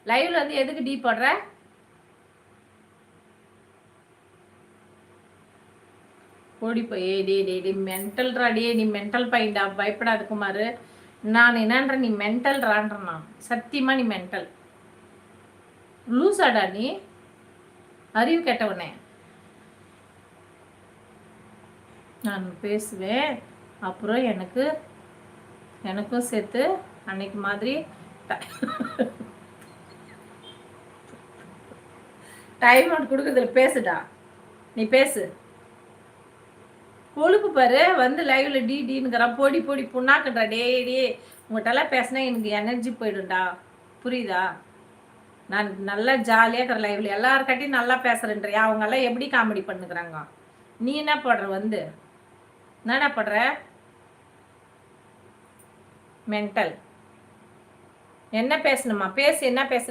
லைவ்ல வந்து எதுக்கு டீ போடுற? ஓடி போய் டே மென்டல்ரா டே, நீ மென்டல் பையன்டா, பயப்படாத குமாரு. நான் என்னன்ற நீ மென்டல்ரான்ற, நான் சத்தியமா நீ மென்டல். லூசாடா நீ, அறிவு கெட்டவனே. நான் பேசுவேன், அப்புறம் எனக்கும் சேர்த்து அன்னைக்கு மாதிரி டைம் அவுட் கொடுக்குறதுல பேசுடா, நீ பேசு. கொழுப்பு பாரு, வந்து லைவ்ல டிங்கிறான், பொடி பொடி புண்ணாக்குன்றா. டே உங்கள்கிட்டலாம் பேசினா எனக்கு எனர்ஜி போயிடும்டா, புரியுதா? நான் நல்லா ஜாலியாக இருக்கிற லைவ்ல எல்லாருக்கிட்டையும் நல்லா பேசுறேன்றியா? அவங்க எல்லாம் எப்படி காமெடி பண்ணுகிறாங்க? நீ என்ன பண்ற? வந்து என்னடா பண்ற? மென்டல். என்ன பேசணுமா? பேசு, என்ன பேச